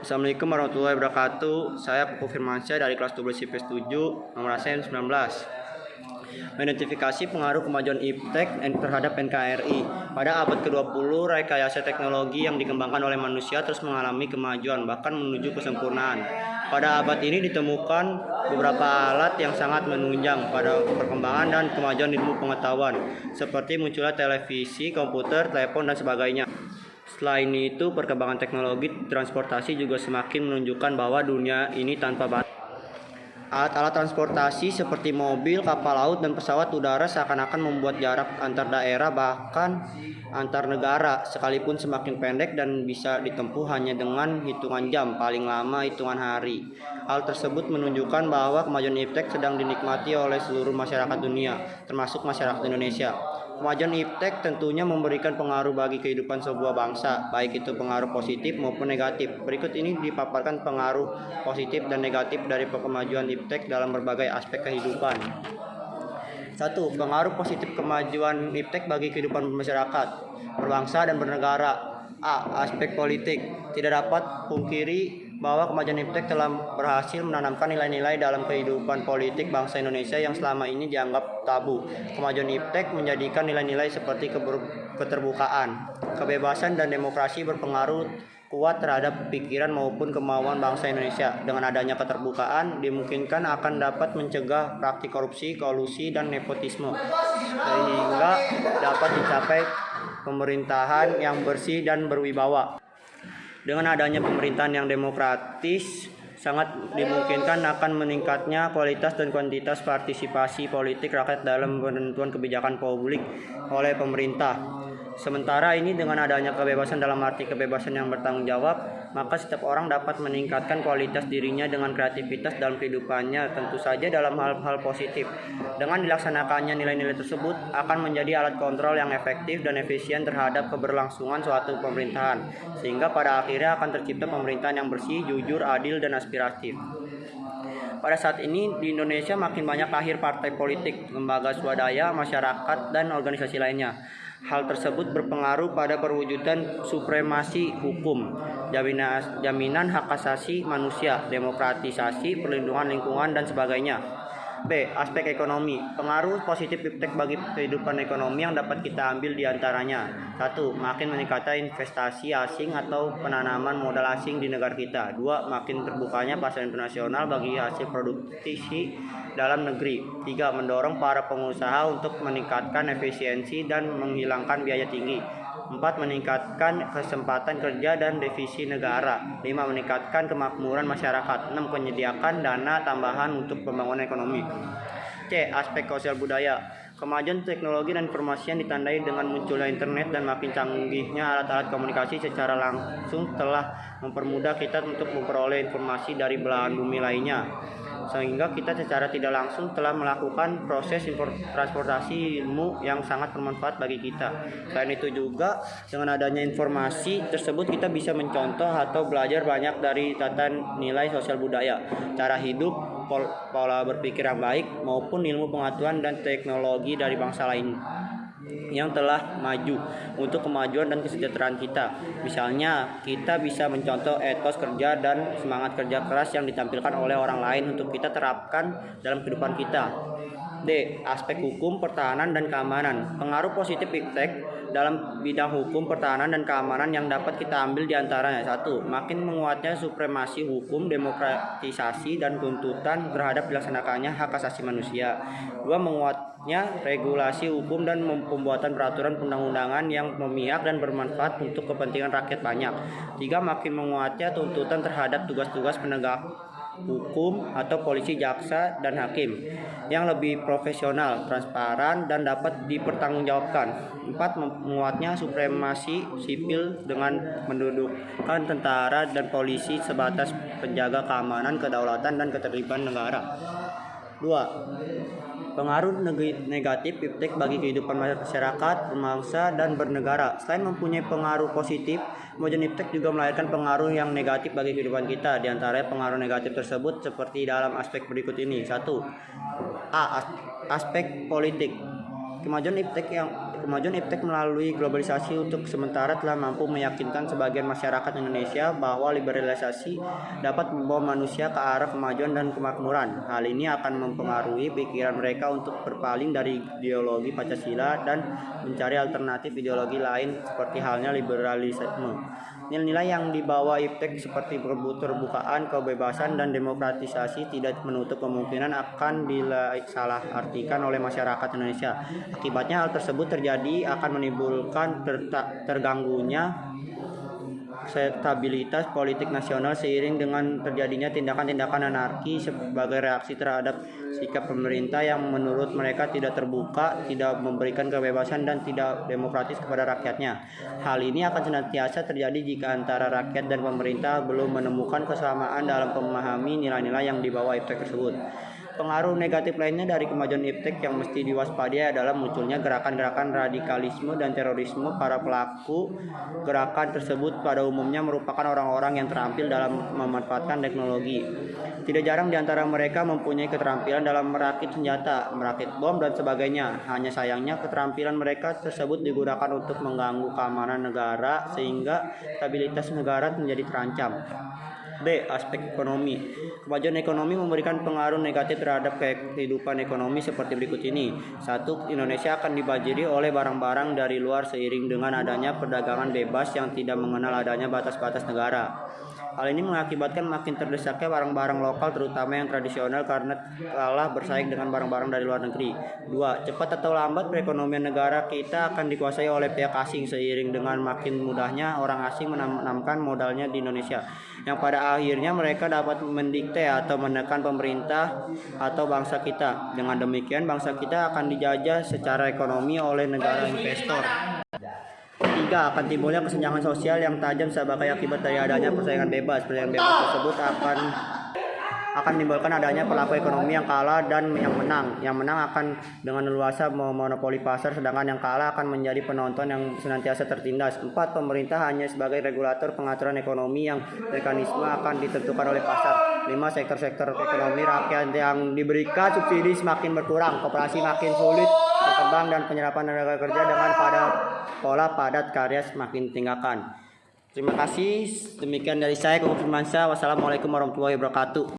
Assalamualaikum warahmatullahi wabarakatuh. Saya Pupu Firmansyah dari kelas 12 IPS 7, nomor ASN 19. Mengidentifikasi pengaruh kemajuan iptek terhadap NKRI. Pada abad ke-20, rekayasa teknologi yang dikembangkan oleh manusia terus mengalami kemajuan, bahkan menuju kesempurnaan. Pada abad ini ditemukan beberapa alat yang sangat menunjang pada perkembangan dan kemajuan ilmu pengetahuan, seperti munculnya televisi, komputer, telepon, dan sebagainya. Selain itu, perkembangan teknologi transportasi juga semakin menunjukkan bahwa dunia ini tanpa batas. Alat-alat transportasi seperti mobil, kapal laut, dan pesawat udara seakan-akan membuat jarak antar daerah bahkan antar negara sekalipun semakin pendek dan bisa ditempuh hanya dengan hitungan jam, paling lama hitungan hari. Hal tersebut menunjukkan bahwa kemajuan iptek sedang dinikmati oleh seluruh masyarakat dunia, termasuk masyarakat Indonesia. Kemajuan iptek tentunya memberikan pengaruh bagi kehidupan sebuah bangsa, baik itu pengaruh positif maupun negatif. Berikut ini dipaparkan pengaruh positif dan negatif dari kemajuan iptek dalam berbagai aspek kehidupan. 1. Pengaruh positif kemajuan iptek bagi kehidupan masyarakat, berbangsa dan bernegara. A. Aspek politik. Tidak dapat pungkiri bahwa kemajuan iptek telah berhasil menanamkan nilai-nilai dalam kehidupan politik bangsa Indonesia yang selama ini dianggap tabu. Kemajuan iptek menjadikan nilai-nilai seperti keterbukaan, kebebasan, dan demokrasi berpengaruh kuat terhadap pikiran maupun kemauan bangsa Indonesia. Dengan adanya keterbukaan, dimungkinkan akan dapat mencegah praktik korupsi, kolusi, dan nepotisme, sehingga dapat dicapai pemerintahan yang bersih dan berwibawa. Dengan adanya pemerintahan yang demokratis, sangat dimungkinkan akan meningkatnya kualitas dan kuantitas partisipasi politik rakyat dalam penentuan kebijakan publik oleh pemerintah. Sementara ini, dengan adanya kebebasan dalam arti kebebasan yang bertanggung jawab, maka setiap orang dapat meningkatkan kualitas dirinya dengan kreativitas dalam kehidupannya, tentu saja dalam hal-hal positif. Dengan dilaksanakannya nilai-nilai tersebut akan menjadi alat kontrol yang efektif dan efisien terhadap keberlangsungan suatu pemerintahan, sehingga pada akhirnya akan tercipta pemerintahan yang bersih, jujur, adil, dan aspiratif. Pada saat ini di Indonesia makin banyak lahir partai politik, lembaga swadaya, masyarakat, dan organisasi lainnya. Hal tersebut berpengaruh pada perwujudan supremasi hukum, jaminan hak asasi manusia, demokratisasi, perlindungan lingkungan, dan sebagainya. B. Aspek ekonomi. Pengaruh positif iptek bagi kehidupan ekonomi yang dapat kita ambil diantaranya. 1. Makin meningkatnya investasi asing atau penanaman modal asing di negara kita. 2. Makin terbukanya pasar internasional bagi hasil produksi dalam negeri. 3. Mendorong para pengusaha untuk meningkatkan efisiensi dan menghilangkan biaya tinggi. 4. Meningkatkan kesempatan kerja dan devisi negara. 5. Meningkatkan kemakmuran masyarakat. 6. Menyediakan dana tambahan untuk pembangunan ekonomi. C. Aspek sosial budaya. Kemajuan teknologi dan informasi yang ditandai dengan munculnya internet dan makin canggihnya alat-alat komunikasi secara langsung telah mempermudah kita untuk memperoleh informasi dari belahan bumi lainnya, sehingga kita secara tidak langsung telah melakukan proses transportasi ilmu yang sangat bermanfaat bagi kita. Selain itu juga, dengan adanya informasi tersebut kita bisa mencontoh atau belajar banyak dari tata nilai sosial budaya, cara hidup, pola berpikir yang baik, maupun ilmu pengetahuan dan teknologi dari bangsa lain yang telah maju untuk kemajuan dan kesejahteraan kita. Misalnya, kita bisa mencontoh etos kerja dan semangat kerja keras yang ditampilkan oleh orang lain untuk kita terapkan dalam kehidupan kita. D. Aspek hukum, pertahanan, dan keamanan. Pengaruh positif iptek dalam bidang hukum, pertahanan, dan keamanan yang dapat kita ambil diantaranya. 1. Makin menguatnya supremasi hukum, demokratisasi, dan tuntutan terhadap dilaksanakannya hak asasi manusia. 2. Menguatnya regulasi hukum dan pembuatan peraturan undang-undangan yang memihak dan bermanfaat untuk kepentingan rakyat banyak. 3. Makin menguatnya tuntutan terhadap tugas-tugas penegak hukum atau polisi, jaksa, dan hakim yang lebih profesional, transparan, dan dapat dipertanggungjawabkan. 4. Menguatnya supremasi sipil dengan mendudukkan tentara dan polisi sebatas penjaga keamanan, kedaulatan, dan ketertiban negara. 2. Pengaruh negatif iptek bagi kehidupan masyarakat, berbangsa, dan bernegara. Selain mempunyai pengaruh positif, kemajuan iptek juga melahirkan pengaruh yang negatif bagi kehidupan kita. Di antaranya pengaruh negatif tersebut seperti dalam aspek berikut ini. 1. A. Aspek politik. Kemajuan iptek melalui globalisasi untuk sementara telah mampu meyakinkan sebagian masyarakat Indonesia bahwa liberalisasi dapat membawa manusia ke arah kemajuan dan kemakmuran. Hal ini akan mempengaruhi pikiran mereka untuk berpaling dari ideologi Pancasila dan mencari alternatif ideologi lain seperti halnya liberalisme. Nilai-nilai yang dibawa iptek seperti keterbukaan, kebebasan, dan demokratisasi tidak menutup kemungkinan akan disalahartikan oleh masyarakat Indonesia. Akibatnya hal tersebut terjadi akan menimbulkan terganggunya stabilitas politik nasional seiring dengan terjadinya tindakan-tindakan anarki sebagai reaksi terhadap sikap pemerintah yang menurut mereka tidak terbuka, tidak memberikan kebebasan dan tidak demokratis kepada rakyatnya. Hal ini akan senantiasa terjadi jika antara rakyat dan pemerintah belum menemukan kesamaan dalam memahami nilai-nilai yang dibawa iptek tersebut. Pengaruh negatif lainnya dari kemajuan iptek yang mesti diwaspadai adalah munculnya gerakan-gerakan radikalisme dan terorisme. Para pelaku gerakan tersebut pada umumnya merupakan orang-orang yang terampil dalam memanfaatkan teknologi. Tidak jarang di antara mereka mempunyai keterampilan dalam merakit senjata, merakit bom, dan sebagainya. Hanya sayangnya keterampilan mereka tersebut digunakan untuk mengganggu keamanan negara sehingga stabilitas negara menjadi terancam. B. Aspek ekonomi. Kemajuan ekonomi memberikan pengaruh negatif terhadap kehidupan ekonomi seperti berikut ini. 1. Indonesia akan dibanjiri oleh barang-barang dari luar seiring dengan adanya perdagangan bebas yang tidak mengenal adanya batas-batas negara. Hal ini mengakibatkan makin terdesaknya barang-barang lokal terutama yang tradisional karena kalah bersaing dengan barang-barang dari luar negeri. 2. Cepat atau lambat perekonomian negara kita akan dikuasai oleh pihak asing seiring dengan makin mudahnya orang asing menanamkan modalnya di Indonesia, yang pada akhirnya mereka dapat mendikte atau menekan pemerintah atau bangsa kita. Dengan demikian bangsa kita akan dijajah secara ekonomi oleh negara investor. 3. Akan timbulnya kesenjangan sosial yang tajam sebagai akibat dari adanya persaingan bebas. Persaingan bebas tersebut akan menimbulkan adanya pelaku ekonomi yang kalah dan yang menang. Yang menang akan dengan leluasa memonopoli pasar, sedangkan yang kalah akan menjadi penonton yang senantiasa tertindas. 4. Pemerintah hanya sebagai regulator pengaturan ekonomi yang mekanisme akan ditentukan oleh pasar. 5. Sektor-sektor ekonomi rakyat yang diberikan subsidi semakin berkurang, koperasi makin sulit berkembang, dan penyerapan tenaga kerja dengan pola padat karya semakin ditinggalkan. Terima kasih. Demikian dari saya, Koko Firmansyah. Wassalamualaikum warahmatullahi wabarakatuh.